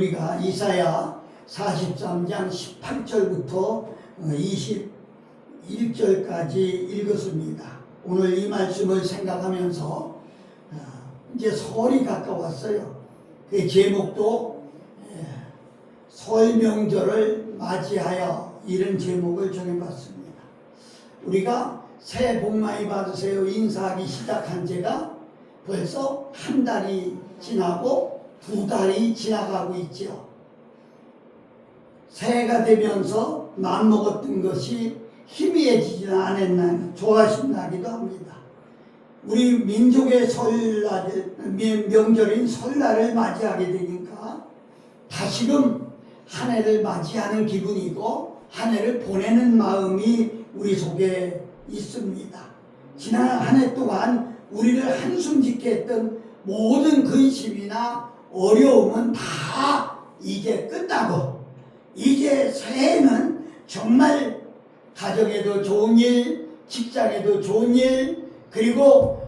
우리가 이사야 43장 18절부터 21절까지 읽었습니다. 오늘 이 말씀을 생각하면서 이제 설이 가까웠어요. 그 제목도 설 명절을 맞이하여 이런 제목을 정해봤습니다. 우리가 새해 복 많이 받으세요 인사하기 시작한 지가 벌써 한 달이 지나고 두 달이 지나가고 있죠. 새해가 되면서 마음먹었던 것이 희미해지지는 않았나 좋아진다기도 합니다. 우리 민족의 설날, 명절인 설날을 맞이하게 되니까 다시금 한 해를 맞이하는 기분이고 한 해를 보내는 마음이 우리 속에 있습니다. 지난 한 해 동안 우리를 한숨 짓게 했던 모든 근심이나 어려움은 다 이제 끝나고 이제 새해는 정말 가정에도 좋은 일, 직장에도 좋은 일, 그리고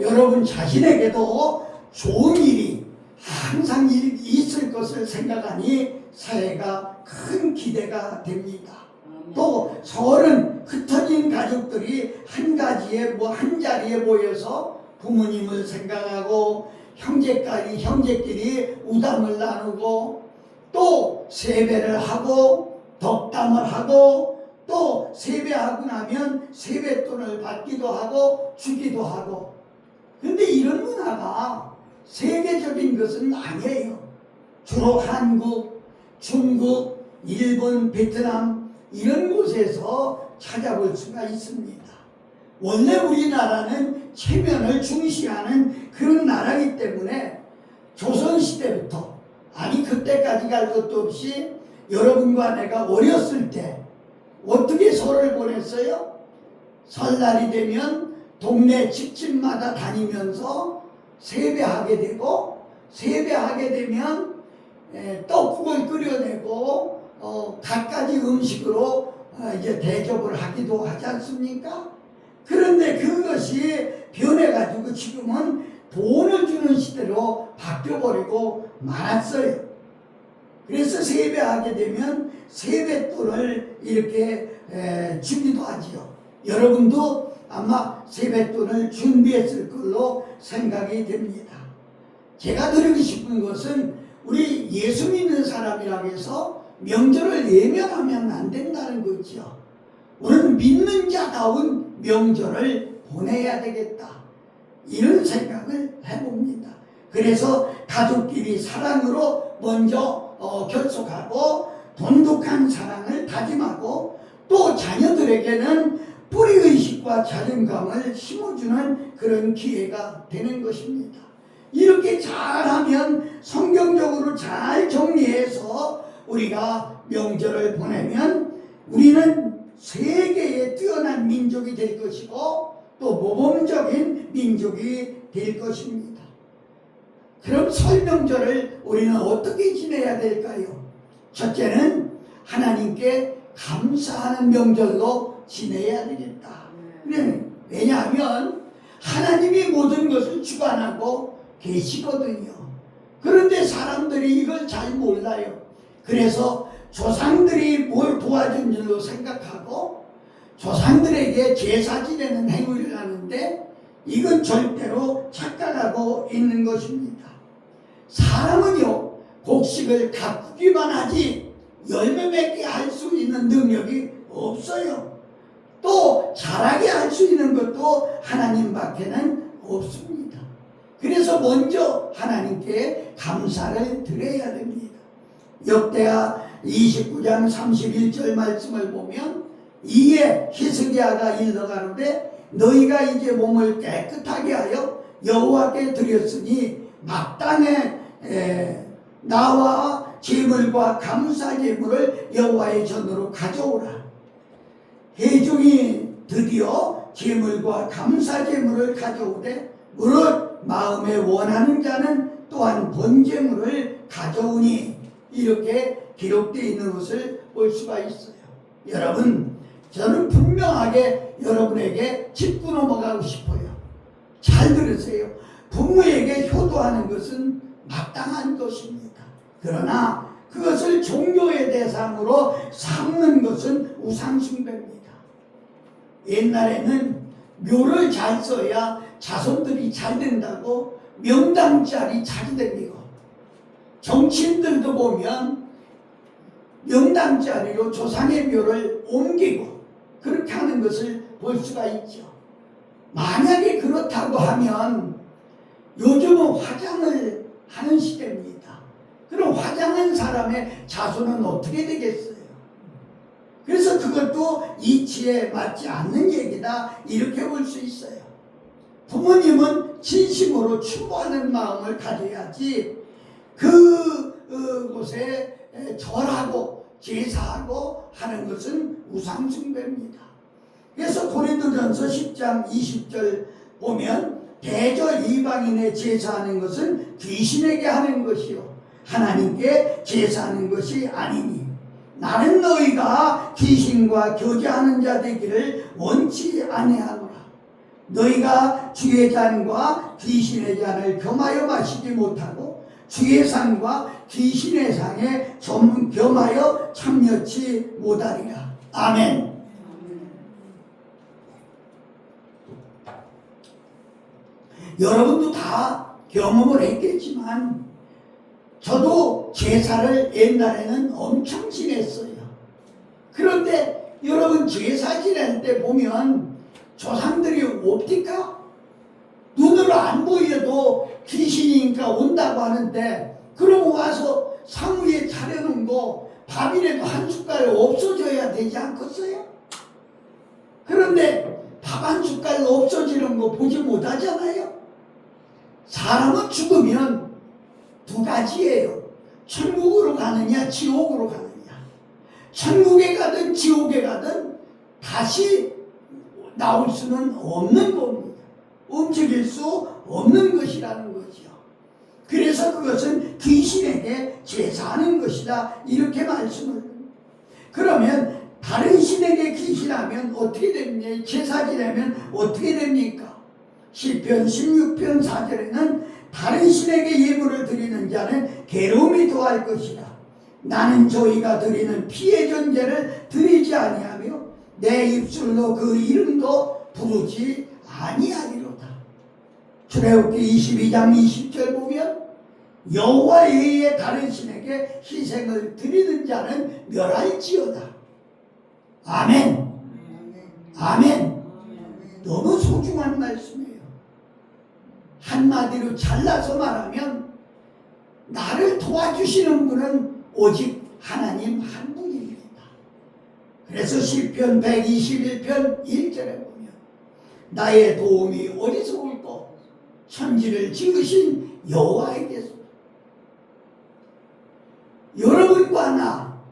여러분 자신에게도 좋은 일이 항상 있을 것을 생각하니 새해가 큰 기대가 됩니다. 또 설은 흩어진 가족들이 한 자리에 모여서 부모님을 생각하고 형제끼리 우담을 나누고 또 세배를 하고 덕담을 하고 또 세배하고 나면 세뱃돈을 받기도 하고 주기도 하고. 근데 이런 문화가 세계적인 것은 아니에요. 주로 한국, 중국, 일본, 베트남 이런 곳에서 찾아볼 수가 있습니다. 원래 우리나라는 체면을 중시하는 그런 나라이기 때문에 조선시대부터 그때까지 갈 것도 없이 여러분과 내가 어렸을 때 어떻게 설을 보냈어요? 설날이 되면 동네 집집마다 다니면서 세배하게 되고 세배하게 되면 떡국을 끓여내고 갖가지 음식으로 이제 대접을 하기도 하지 않습니까? 그런데 그것이 변해가지고 지금은 돈을 주는 시대로 바뀌어버리고 말았어요. 그래서 세배하게 되면 세뱃돈을 이렇게 주기도 하지요. 여러분도 아마 세뱃돈을 준비했을 걸로 생각이 됩니다. 제가 드리고 싶은 것은 우리 예수 믿는 사람이라고 해서 명절을 예명하면 안 된다는 거죠. 우리는 믿는 자다운 명절을 보내야 되겠다. 이런 생각을 해봅니다. 그래서 가족끼리 사랑으로 먼저 결속하고 돈독한 사랑을 다짐하고 또 자녀들에게는 뿌리의식과 자존감을 심어주는 그런 기회가 되는 것입니다. 이렇게 잘하면 성경적으로 잘 정리해서 우리가 명절을 보내면 우리는 세계에 뛰어난 민족이 될 것이고 또 모범적인 민족이 될 것입니다. 그럼 설 명절을 우리는 어떻게 지내야 될까요? 첫째는 하나님께 감사하는 명절로 지내야 되겠다. 왜냐하면 하나님이 모든 것을 주관하고 계시거든요. 그런데 사람들이 이걸 잘 몰라요. 그래서 조상들이 뭘 도와준 일로 생각하고 조상들에게 제사 지내는 행위를 하는데 이건 절대로 착각하고 있는 것입니다. 사람은요, 곡식을 가꾸기만 하지 열매 맺게 할 수 있는 능력이 없어요. 또 자라게 할 수 있는 것도 하나님밖에는 없습니다. 그래서 먼저 하나님께 감사를 드려야 됩니다. 역대하 29장 31절 말씀을 보면 이에 히스기야가 일러가로되 너희가 이제 몸을 깨끗하게 하여 여호와께 드렸으니 마땅히 나와 제물과 감사 제물을 여호와의 전으로 가져오라. 회중이 드디어 제물과 감사 제물을 가져오되 무릇 마음에 원하는 자는 또한 번제물을 가져오니 이렇게 기록되어 있는 것을 볼 수가 있어요. 여러분, 저는 분명하게 여러분에게 짚고 넘어가고 싶어요. 잘 들으세요. 부모에게 효도하는 것은 마땅한 것입니다. 그러나 그것을 종교의 대상으로 삼는 것은 우상숭배입니다. 옛날에는 묘를 잘 써야 자손들이 잘 된다고 명당자리 찾아다니고, 정치인들도 보면 명당자리로 조상의 묘를 옮기고 그렇게 하는 것을 볼 수가 있죠. 만약에 그렇다고 하면 요즘은 화장을 하는 시대입니다. 그럼 화장한 사람의 자손은 어떻게 되겠어요? 그래서 그것도 이치에 맞지 않는 얘기다, 이렇게 볼 수 있어요. 부모님은 진심으로 추모하는 마음을 가져야지 그곳에 절하고 제사하고 하는 것은 우상숭배입니다. 그래서 고린도전서 10장 20절 보면 대저 이방인에 제사하는 것은 귀신에게 하는 것이요 하나님께 제사하는 것이 아니니 나는 너희가 귀신과 교제하는 자 되기를 원치 아니하노라. 너희가 주의 잔과 귀신의 잔을 겸하여 마시지 못하고 주의 상과 귀신의 상에 겸하여 참여치 못하리라. 아멘. 여러분도 다 경험을 했겠지만 저도 제사를 옛날에는 엄청 지냈어요. 그런데 여러분 제사 지낼 때 보면 조상들이 옵니까? 눈으로 안 보여도 귀신이니까 온다고 하는데, 그럼 와서 상 위에 차려놓은 거 밥이라도 한 숟갈 없어져야 되지 않겠어요? 그런데 밥 한 숟갈 없어지는 거 보지 못하잖아요. 사람은 죽으면 두 가지예요. 천국으로 가느냐 지옥으로 가느냐. 천국에 가든 지옥에 가든 다시 나올 수는 없는 겁니다. 움직일 수 없는 것이라는 거죠. 그래서 그것은 귀신에게 제사하는 것이다, 이렇게 말씀을. 그러면 다른 신에게 귀신하면 어떻게 됩니까? 제사 지내면 어떻게 됩니까? 시편 16편 4절에는 다른 신에게 예물을 드리는 자는 괴로움이 더할 것이다. 나는 저희가 드리는 피의 존재를 드리지 아니하며 내 입술로 그 이름도 부르지 아니하리로다. 출애굽기 22장 20절 보면 여호와 외에 다른 신에게 희생을 드리는 자는 멸할지어다. 아멘. 아멘. 너무 소중한 말씀이에요. 한마디로 잘라서 말하면 나를 도와주시는 분은 오직 하나님 한 분입니다. 그래서 시편 121편 1절에 보면 나의 도움이 어디서 올꼬? 천지를 지으신 여호와에게서. 여러분과 나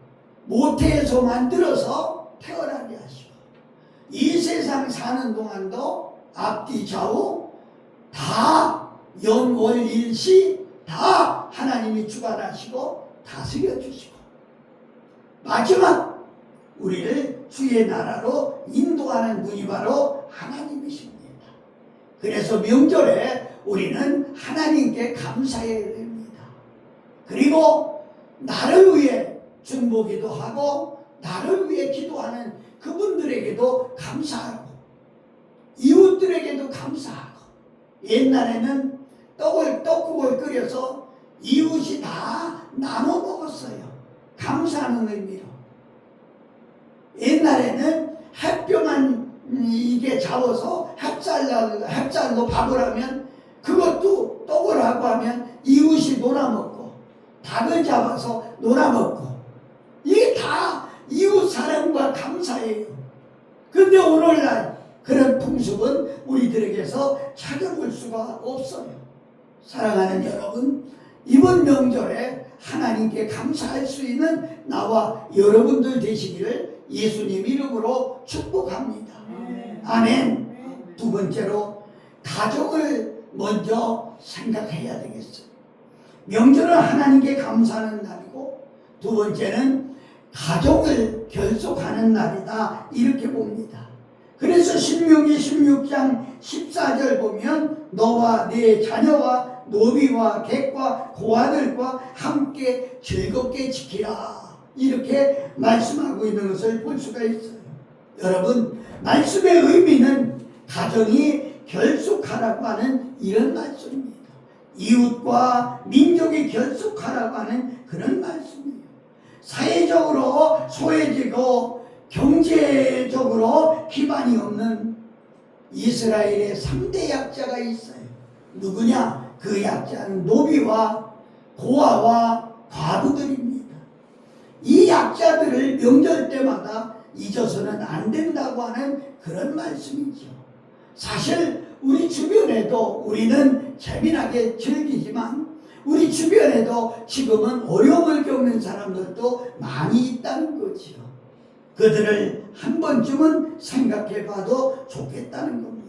모태에서 만들어서 태어나게 하시고 이 세상 사는 동안도 앞뒤 좌우 다 연월일시 다 하나님이 주관하시고 다스려 주시고 마지막 우리를 주의 나라로 인도하는 분이 바로 하나님이십니다. 그래서 명절에 우리는 하나님께 감사해야 됩니다. 그리고 나를 위해 중보기도 하고 나를 위해 기도하는 그분들에게도 감사하고 이웃들에게도 감사하고. 옛날에는 떡국을 끓여서 이웃이 다 나눠 먹었어요. 감사하는 의미로. 옛날에는 햇볕만 이게 잡아서 햇살로 밥을 하면 그것도 떡을 하고 하면 이웃이 놀아먹고 닭을 잡아서 놀아먹고 이게 다 이웃 사랑과 감사예요. 근데 오늘날 그런 풍습은 우리들에게서 찾아볼 수가 없어요. 사랑하는 여러분, 이번 명절에 하나님께 감사할 수 있는 나와 여러분들 되시기를 예수님 이름으로 축복합니다. 아멘. 두 번째로 가족을 먼저 생각해야 되겠어요. 명절은 하나님께 감사하는 날이고 두 번째는 가족을 결속하는 날이다, 이렇게 봅니다. 그래서 신명기 16장 14절 보면 너와 네 자녀와 노비와 객과 고아들과 함께 즐겁게 지키라. 이렇게 말씀하고 있는 것을 볼 수가 있어요. 여러분, 말씀의 의미는 가정이 결속하라고 하는 이런 말씀입니다. 이웃과 민족이 결속하라고 하는 그런 말씀이에요. 사회적으로 소외지고 경제적으로 기반이 없는 이스라엘의 3대 약자가 있어요. 누구냐? 그 약자는 노비와 고아와 과부들입니다. 이 약자들을 명절 때마다 잊어서는 안 된다고 하는 그런 말씀이죠. 사실 우리 주변에도 우리는 재미나게 즐기지만 우리 주변에도 지금은 어려움을 겪는 사람들도 많이 있다는 거지요. 그들을 한 번쯤은 생각해 봐도 좋겠다는 겁니다.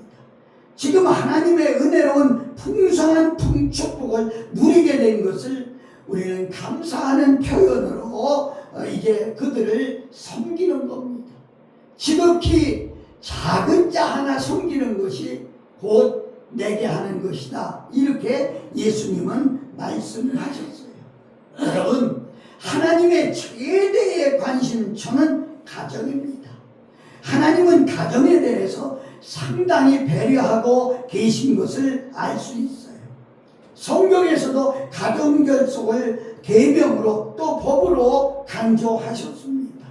지금 하나님의 은혜로운 풍성한 축복을 누리게 된 것을 우리는 감사하는 표현으로 이제 그들을 섬기는 겁니다. 지극히 작은 자 하나 섬기는 것이 곧 내게 하는 것이다. 이렇게 예수님은 말씀을 하셨어요. 여러분, 하나님의 최대의 관심처는 가정입니다. 하나님은 가정에 대해서 상당히 배려하고 계신 것을 알 수 있어요. 성경에서도 가정 결속을 계명으로 또 법으로 강조하셨습니다.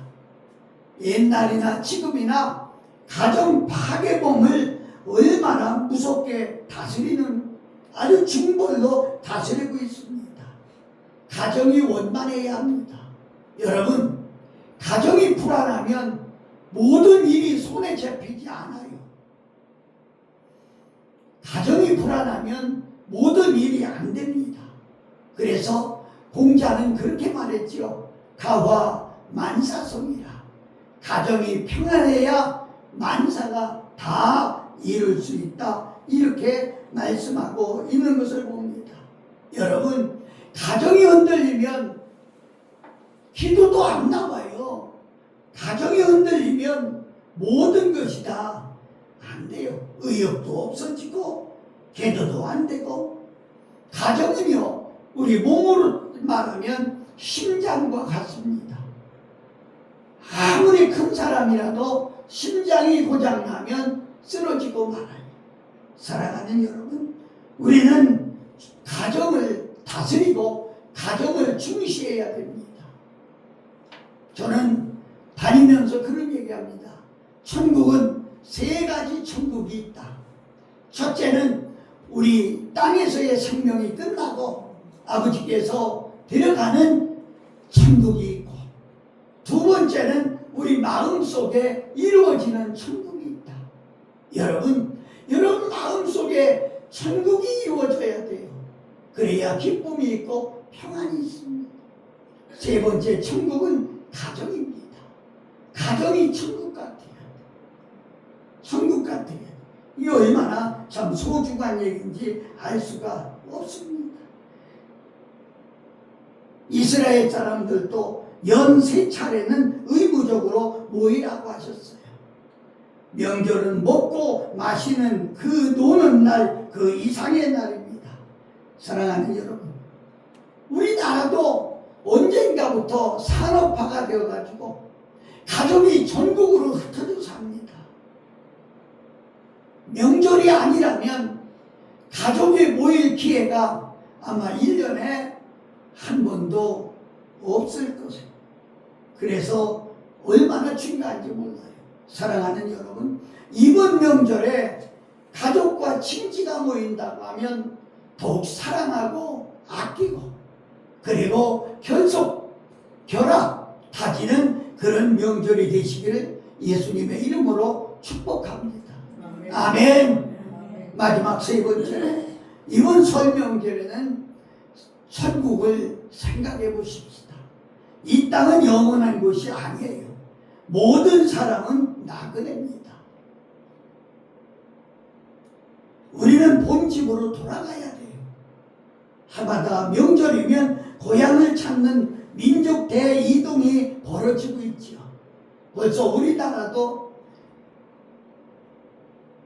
옛날이나 지금이나 가정 파괴범을 얼마나 무섭게 다스리는 아주 징벌로 다스리고 있습니다. 가정이 원만해야 합니다. 여러분, 가정이 불안하면 모든 일이 손에 잡히지 않아요. 가정이 불안하면 모든 일이 안 됩니다. 그래서 공자는 그렇게 말했죠. 가화 만사성이라. 가정이 평안해야 만사가 다 이룰 수 있다. 이렇게 말씀하고 있는 것을 봅니다. 여러분, 가정이 흔들리면 기도도 안 나와요. 가정이 흔들리면 모든 것이 다 안 돼요. 의욕도 없어지고 기도도 안 되고. 가정은요, 우리 몸으로 말하면 심장과 같습니다. 아무리 큰 사람이라도 심장이 고장나면 쓰러지고 말아요. 사랑하는 여러분, 우리는 가정을 다스리고 가정을 중시해야 됩니다. 저는 다니면서 그런 얘기합니다. 천국은 3가지 천국이 있다. 첫째는 우리 땅에서의 생명이 끝나고 아버지께서 데려가는 천국이 있고, 두 번째는 우리 마음속에 이루어지는 천국이 있다. 여러분 마음속에 천국이 이루어져야 돼요. 그래야 기쁨이 있고 평안이 있습니다. 세 번째 천국은 가정입니다. 가정이 천국 같아요. 천국 같아요. 이게 얼마나 참 소중한 얘기인지 알 수가 없습니다. 이스라엘 사람들도 연 3차례는 의무적으로 모이라고 하셨어요. 명절은 먹고 마시는 그 노는 날, 그 이상의 날입니다. 사랑하는 여러분, 우리나라도 언젠가부터 산업화가 되어가지고 가족이 전국으로 흩어져 삽니다. 명절이 아니라면 가족이 모일 기회가 아마 1년에 한 번도 없을 것이에요. 그래서 얼마나 중요한지 몰라요. 사랑하는 여러분, 이번 명절에 가족과 친지가 모인다고 하면 더욱 사랑하고 아끼고, 그리고 결합 다지는 그런 명절이 되시기를 예수님의 이름으로 축복합니다. 아멘. 마지막 3번째로 이번 설 명절에는 천국을 생각해 보십시다. 이 땅은 영원한 곳이 아니에요. 모든 사람은 나그네입니다. 우리는 본집으로 돌아가야 돼요. 하마다 명절이면 고향을 찾는 민족 대이동이 벌어지고 있죠. 벌써 우리나라도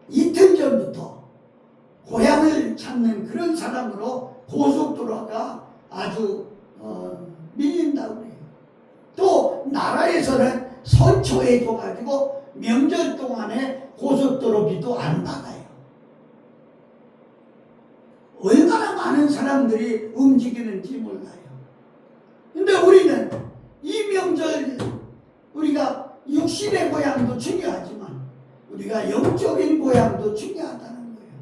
이틀 전부터 고향을 안전을 찾는 그런 사람으로 고속도로가 아주 밀린다고 그래요. 또 나라에서는 선초해 줘가지고 명절 동안에 고속도로비도 안 받아요. 얼마나 많은 사람들이 움직이는지 몰라요. 근데 우리는 이 명절 우리가 육신의 고향도 중요하지만 우리가 영적인 고향도 중요하다는 거예요.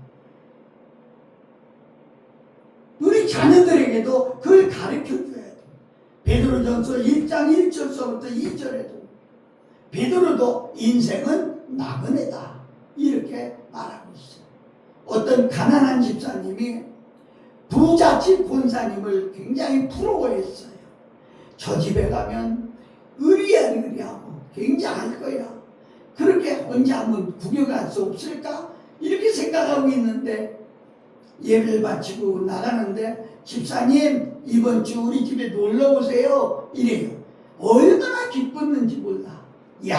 우리 자녀들에게도 그걸 가르쳐줘야 돼요. 베드로전서 1장 1절서부터 2절에도 베드로도 인생은 나그네다 이렇게 말하고 있어요. 어떤 가난한 집사님이 부잣집 권사님을 굉장히 부러워했어요. 저 집에 가면 의리하고 굉장할 거야. 그렇게 혼자 한번 구경할 수 없을까? 이렇게 생각하고 있는데 예배를 바치고 나가는데 집사님 이번 주 우리 집에 놀러 오세요 이래요. 얼마나 기뻤는지 몰라. 야,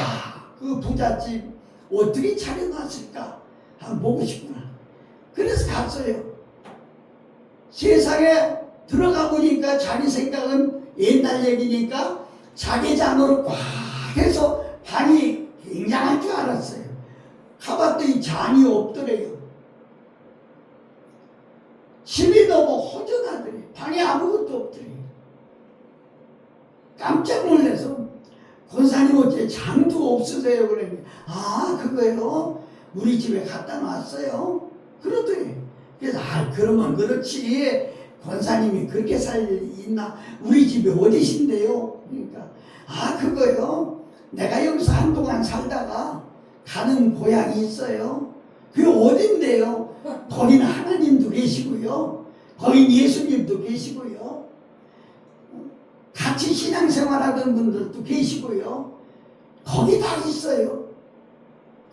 그 부잣집 어떻게 차려놨을까? 한번 보고 싶구나. 그래서 갔어요. 세상에 들어가 보니까 자기 생각은 옛날 얘기니까 자개장으로 꽉 해서 방이 굉장할 줄 알았어요. 가봤더니 잔이 없더래요. 집이 너무 허전하더래. 방에 아무것도 없더래요. 깜짝 놀라서 권사님 어째 장도 없으세요? 그랬는데 아 그거요? 우리 집에 갖다 놨어요. 그러더니 그래서 그러면 그렇지 권사님이 그렇게 살 일이 있나? 우리 집이 어디신데요? 그러니까 그거요? 내가 여기서 한동안 살다가 가는 고향이 있어요. 그게 어딘데요? 거기는 하나님도 계시고요. 거긴 예수님도 계시고요. 같이 신앙생활하던 분들도 계시고요. 거기 다 있어요.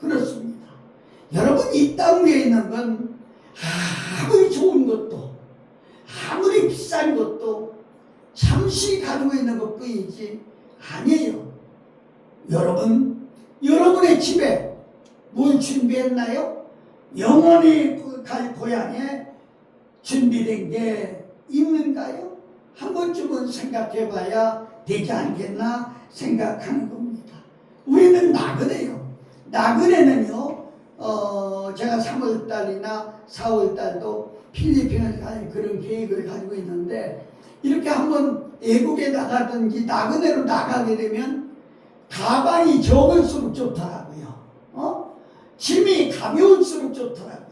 그렇습니다. 여러분 이 땅 위에 있는 건 아무리 좋은 것도 아무리 비싼 것도 잠시 가지고 있는 것뿐이지 아니에요. 여러분 여러분의 집에 뭘 준비했나요? 영원히 갈 고향에 준비된 게 있는가요? 한 번쯤은 생각해 봐야 되지 않겠나 생각하는 겁니다. 우리는 나그네요. 나그네는요 제가 3월달이나 4월달도 필리핀을 갈 그런 계획을 가지고 있는데 이렇게 한번 외국에 나가든지 나그네로 나가게 되면 가방이 적을수록 좋더라고요. 짐이 가벼울수록 좋더라고요.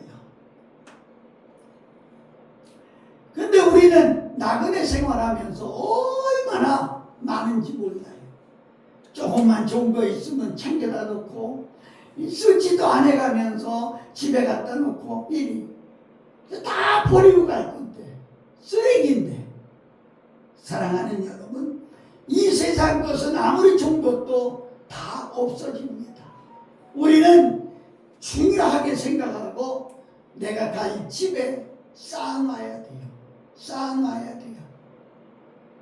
근데 우리는 나그네 생활하면서 얼마나 많은지 몰라요. 조금만 좋은 거 있으면 챙겨다 놓고 쓰지도 안 해가면서 집에 갖다 놓고 이리 다 버리고 갈 건데 쓰레기인데 사랑하는 여러분 이 세상 것은 아무리 좋은 것도 다 없어집니다. 우리는 중요하게 생각하고 내가 갈 집에 쌓아놔야 돼요. 쌓아놔야 돼요.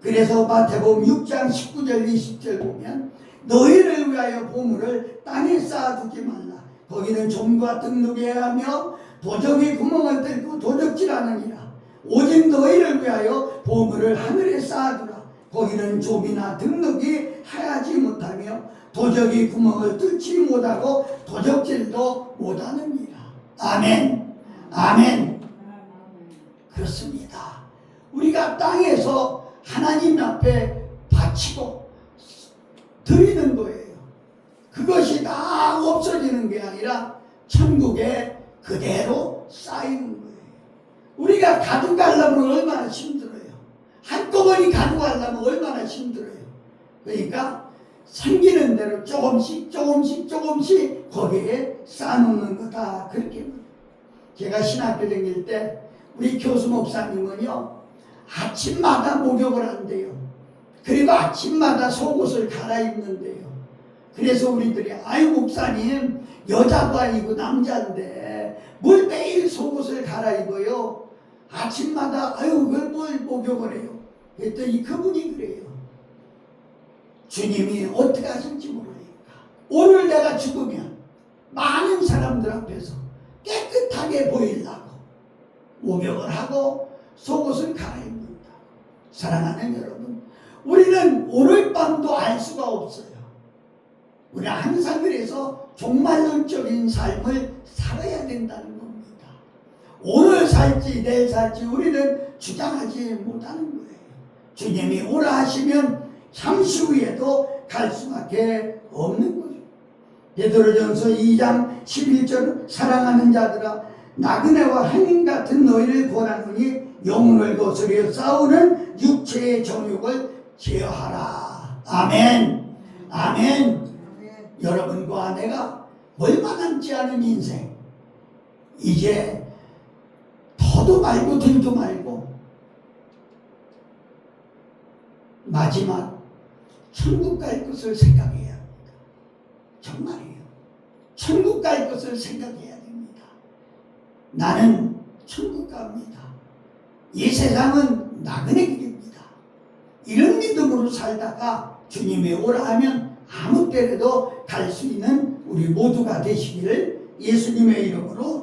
그래서 마태복음 6장 19절 20절 보면 너희를 위하여 보물을 땅에 쌓아두지 말라. 거기는 좀과 등록이 하며 도적이 구멍을 뚫고 도적질하느니라. 오직 너희를 위하여 보물을 하늘에 쌓아두라. 거기는 좀이나 등록이 하지 못하며 도적이 구멍을 뚫지 못하고 도적질도 못하느니라. 아멘. 아멘. 그렇습니다. 우리가 땅에서 하나님 앞에 바치고 드리는 거예요. 그것이 다 없어지는 게 아니라 천국에 그대로 쌓이는 거예요. 우리가 가져가려면 얼마나 힘들어요. 한꺼번에 가져가려면 얼마나 힘들어요. 그러니까 생기는 대로 조금씩 거기에 쌓아놓는 거다. 그렇게 제가 신학교 다닐 때 우리 교수 목사님은요 아침마다 목욕을 한대요. 그리고 아침마다 속옷을 갈아입는데요. 그래서 우리들이 아유 목사님 여자도 아니고 남자인데 뭘 매일 속옷을 갈아입어요. 아침마다 아유 그걸 뭘 목욕을 해요. 그랬더니 그분이 그래요. 주님이 어떻게 하실지 모르니까 오늘 내가 죽으면 많은 사람들 앞에서 깨끗하게 보이려고 목욕을 하고 속옷을 갈아입는다. 사랑하는 여러분, 우리는 오늘 밤도 알 수가 없어요. 우리는 항상 그래서 종말론적인 삶을 살아야 된다는 겁니다. 오늘 살지 내일 살지 우리는 주장하지 못하는 거예요. 주님이 오라 하시면 잠시 후에도 갈 수밖에 없는 거죠. 베드로전서 2장 11절 사랑하는 자들아 나그네와 행인 같은 너희를 권하노니 영혼을 거스려 싸우는 육체의 정욕을 제어하라. 아멘. 아멘. 여러분과 내가 얼마 남지 않은 인생, 이제 더도 말고 덜도 말고 마지막 천국 갈 것을 생각해야 합니다. 정말이에요. 천국 갈 것을 생각해야 됩니다. 나는 천국 갑니다. 이 세상은 나그네 길입니다. 이런 믿음으로 살다가 주님이 오라 하면 아무 때라도 갈 수 있는 우리 모두가 되시기를 예수님의 이름으로